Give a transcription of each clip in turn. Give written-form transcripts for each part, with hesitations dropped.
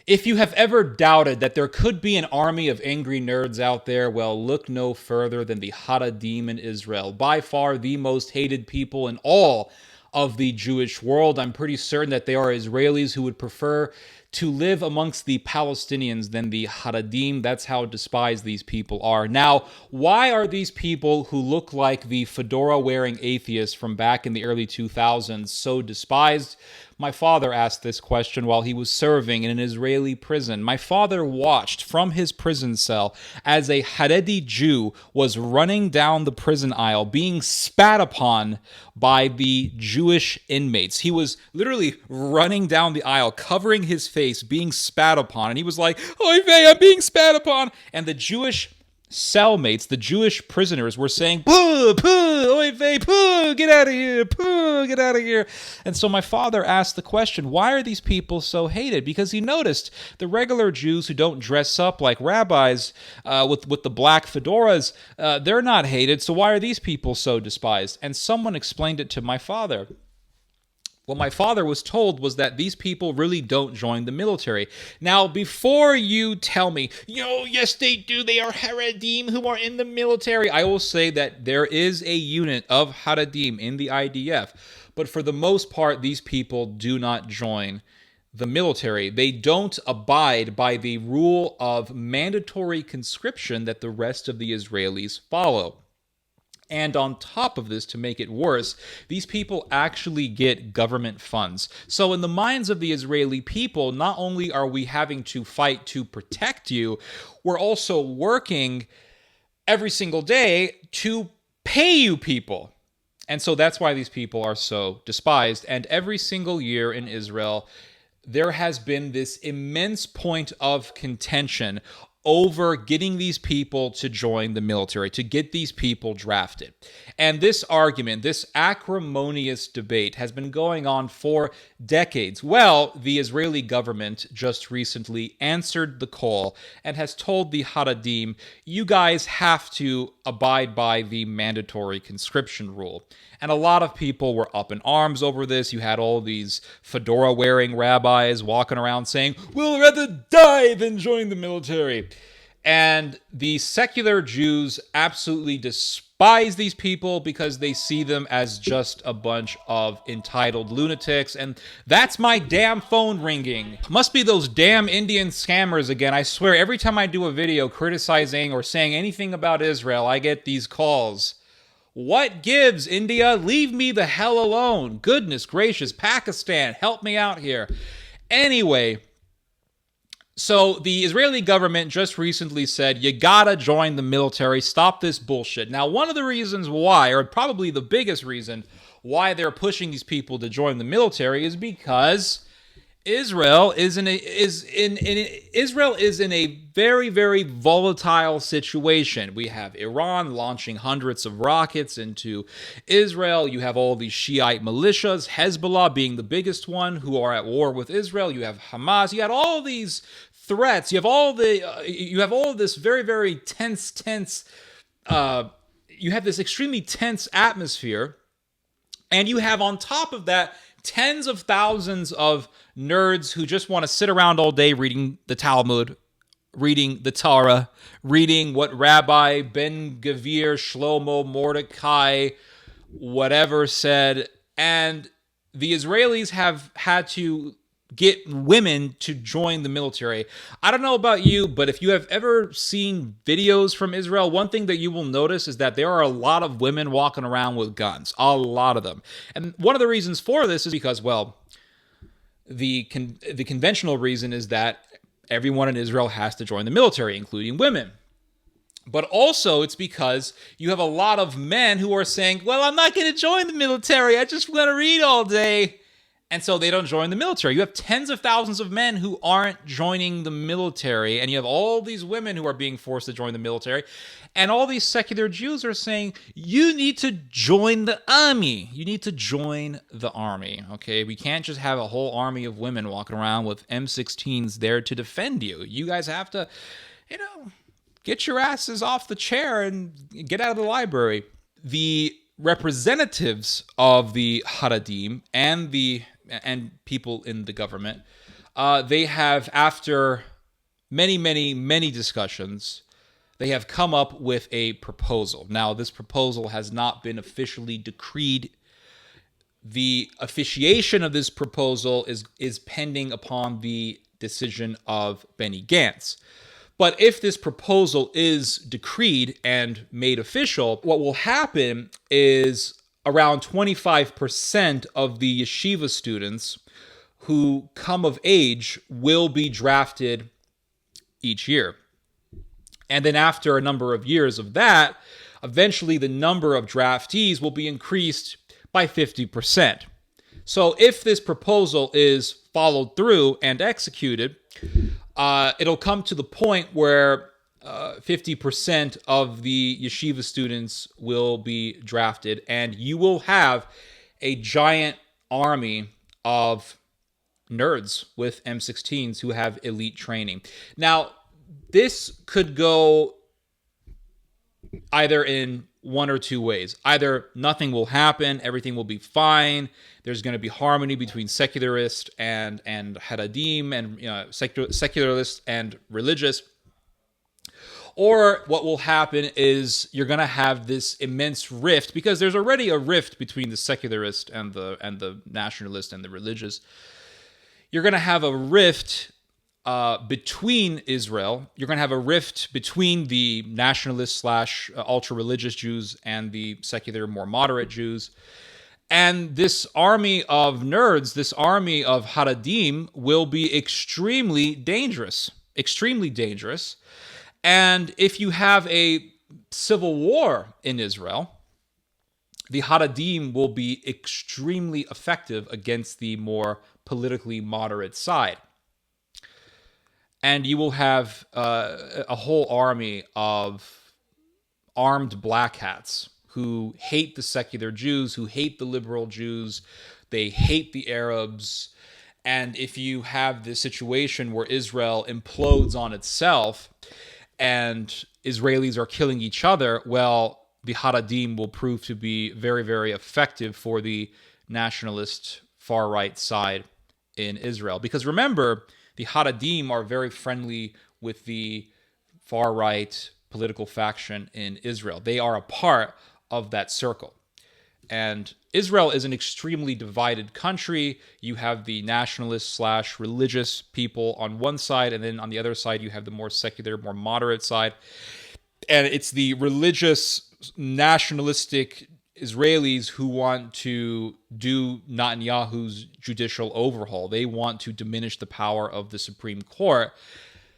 If you have ever doubted that there could be an army of angry nerds out there, well, look no further than the Haredim in Israel. By far the most hated people in all of the Jewish world. I'm pretty certain that they are Israelis who would prefer to live amongst the Palestinians than the Haredim. That's how despised these people are. Now, why are these people who look like the fedora-wearing atheists from back in the early 2000s so despised? My father asked this question while he was serving in an Israeli prison. My father watched from his prison cell as a Haredi Jew was running down the prison aisle, being spat upon by the Jewish inmates. He was literally running down the aisle, covering his face, being spat upon, and he was like, "Oy vey, I'm being spat upon." And the Jewish cellmates, the Jewish prisoners, were saying, "Pooh, pooh, oy vey, pooh, get out of here, pooh, get out of here." And so my father asked the question, why are these people so hated? Because he noticed the regular Jews who don't dress up like rabbis with the black fedoras, they're not hated, so why are these people so despised? And someone explained it to my father. What my father was told was that these people really don't join the military. Now, before you tell me, yes, they do, they are Haredim who are in the military, I will say that there is a unit of Haredim in the IDF. But for the most part, these people do not join the military. They don't abide by the rule of mandatory conscription that the rest of the Israelis follow. And on top of this, to make it worse, these people actually get government funds. So in the minds of the Israeli people, not only are we having to fight to protect you, we're also working every single day to pay you people. And so that's why these people are so despised. And every single year in Israel, there has been this immense point of contention over getting these people to join the military, to get these people drafted. And this argument, this acrimonious debate has been going on for decades. Well, the Israeli government just recently answered the call and has told the Haredim, you guys have to abide by the mandatory conscription rule. And a lot of people were up in arms over this. You had all these fedora-wearing rabbis walking around saying, we'll rather die than join the military. And the secular Jews absolutely despise these people because they see them as just a bunch of entitled lunatics. And that's my damn phone ringing. Must be those damn Indian scammers again. I swear, every time I do a video criticizing or saying anything about Israel, I get these calls. What gives, India? Leave me the hell alone. Goodness gracious, Pakistan, help me out here. Anyway, so the Israeli government just recently said, you gotta join the military, stop this bullshit. Now, one of the reasons why, or probably the biggest reason why they're pushing these people to join the military is because Israel is in a very, very volatile situation. We have Iran launching hundreds of rockets into Israel. You have all these Shiite militias, Hezbollah being the biggest one, who are at war with Israel. You have Hamas. You had all these threats. You have all of this very, very tense. You have this extremely tense atmosphere, and you have on top of that tens of thousands of nerds who just want to sit around all day reading the Talmud, reading the Torah, reading what Rabbi Ben Gavir, Shlomo, Mordecai, whatever said. And the Israelis have had to get women to join the military. I don't know about you, but if you have ever seen videos from Israel, one thing that you will notice is that there are a lot of women walking around with guns. A lot of them. And one of the reasons for this is because, well, the conventional reason is that everyone in Israel has to join the military, including women. But also it's because you have a lot of men who are saying, well, I'm not going to join the military. I just want to read all day. And so they don't join the military. You have tens of thousands of men who aren't joining the military, and you have all these women who are being forced to join the military. And all these secular Jews are saying, you need to join the army. You need to join the army, okay? We can't just have a whole army of women walking around with M16s there to defend you. You guys have to, get your asses off the chair and get out of the library. The representatives of the Haredim and people in the government They have, after many discussions, they have come up with a proposal. Now, this proposal has not been officially decreed. The officiation of this proposal is pending upon the decision of Benny Gantz. But if this proposal is decreed and made official, what will happen is around 25% of the yeshiva students who come of age will be drafted each year. And then after a number of years of that, eventually the number of draftees will be increased by 50%. So if this proposal is followed through and executed, it'll come to the point where 50% of the yeshiva students will be drafted, and you will have a giant army of nerds with M16s who have elite training. Now, this could go either in one or two ways. Either nothing will happen, everything will be fine, there's going to be harmony between secularist and Haredim, and secularist and religious. Or what will happen is you're going to have this immense rift, because there's already a rift between the secularist and the nationalist and the religious. You're going to have a rift between Israel. You're going to have a rift between the nationalist / ultra-religious Jews and the secular, more moderate Jews. And this army of nerds, this army of Haredim, will be extremely dangerous. Extremely dangerous. And if you have a civil war in Israel, the Haredim will be extremely effective against the more politically moderate side. And you will have a whole army of armed black hats who hate the secular Jews, who hate the liberal Jews, they hate the Arabs. And if you have this situation where Israel implodes on itself and Israelis are killing each other, well, the Haredim will prove to be very, very effective for the nationalist far-right side in Israel. Because remember, the Haredim are very friendly with the far-right political faction in Israel. They are a part of that circle. And Israel is an extremely divided country. You have the nationalist / religious people on one side, and then on the other side you have the more secular, more moderate side. And it's the religious, nationalistic Israelis who want to do Netanyahu's judicial overhaul. They want to diminish the power of the Supreme Court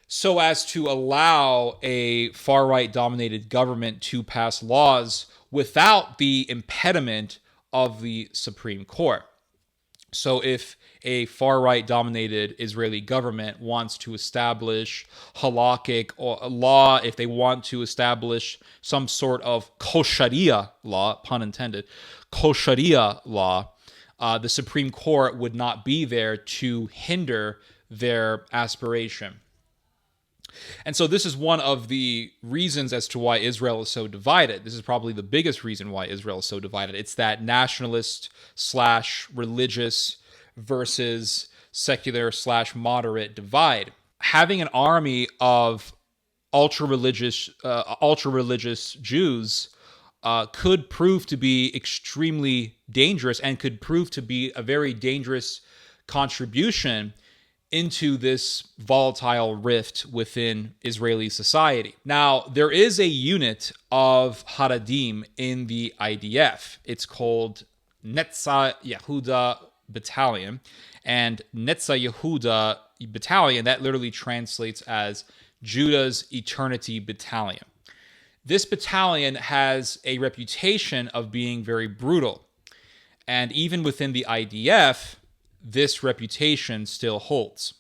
so as to allow a far-right dominated government to pass laws without the impediment of the Supreme Court. So if a far-right dominated Israeli government wants to establish halakhic law, if they want to establish some sort of kosharia law, pun intended, kosharia law, the Supreme Court would not be there to hinder their aspiration. And so this is one of the reasons as to why Israel is so divided. This is probably the biggest reason why Israel is so divided. It's that nationalist / religious versus secular / moderate divide. Having an army of ultra-religious Jews could prove to be extremely dangerous and could prove to be a very dangerous contribution into this volatile rift within Israeli society. Now, there is a unit of Haredim in the IDF. It's called Netzah Yehuda Battalion. And Netzah Yehuda Battalion, that literally translates as Judah's Eternity Battalion. This battalion has a reputation of being very brutal. And even within the IDF, this reputation still holds.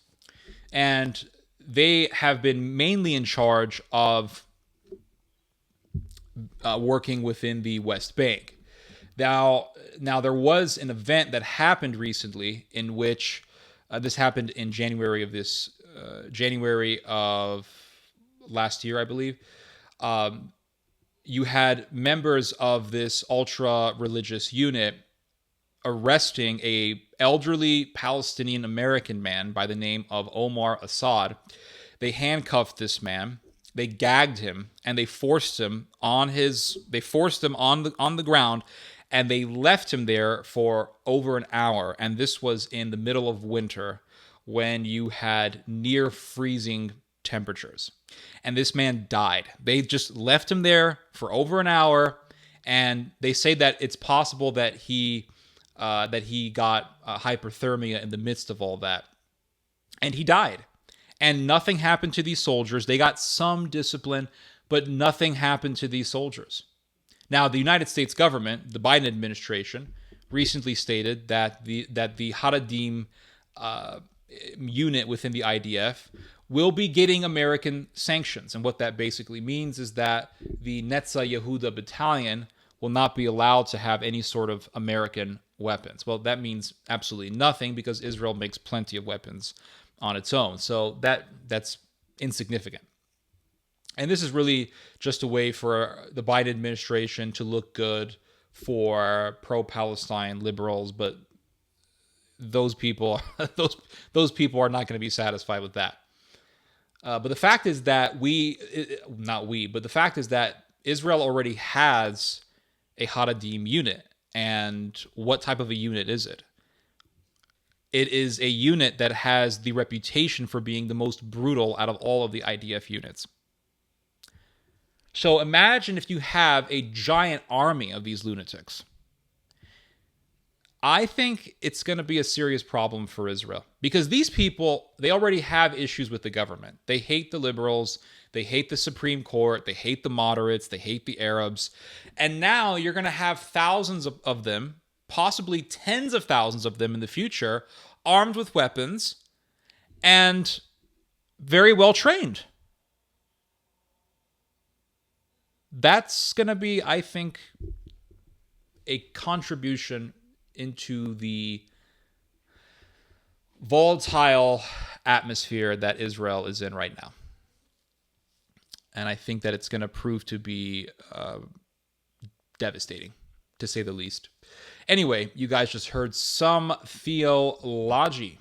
And they have been mainly in charge of working within the West Bank. Now there was an event that happened recently in which this happened in January of last year, I believe. You had members of this ultra-religious unit arresting a elderly Palestinian American man by the name of Omar Assad. They handcuffed this man, they gagged him, and they forced him on the ground, and they left him there for over an hour. And this was in the middle of winter when you had near freezing temperatures. And this man died. They just left him there for over an hour, and they say that it's possible that he got hyperthermia in the midst of all that. And he died. And nothing happened to these soldiers. They got some discipline, but nothing happened to these soldiers. Now, the United States government, the Biden administration, recently stated that the Haredim unit within the IDF will be getting American sanctions. And what that basically means is that the Netzah Yehuda battalion will not be allowed to have any sort of American weapons. Well, that means absolutely nothing because Israel makes plenty of weapons on its own. So that's insignificant. And this is really just a way for the Biden administration to look good for pro-Palestine liberals, but those people those people are not going to be satisfied with that. But the fact is that the fact is that Israel already has a Haredim unit. And what type of a unit is it? It is a unit that has the reputation for being the most brutal out of all of the IDF units. So imagine if you have a giant army of these lunatics. I think it's going to be a serious problem for Israel because these people, they already have issues with the government. They hate the liberals. They hate the Supreme Court. They hate the moderates. They hate the Arabs. And now you're going to have thousands of them, possibly tens of thousands of them in the future, armed with weapons and very well trained. That's going to be, I think, a contribution into the volatile atmosphere that Israel is in right now. And I think that it's going to prove to be devastating, to say the least. Anyway, you guys just heard some theology.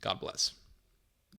God bless.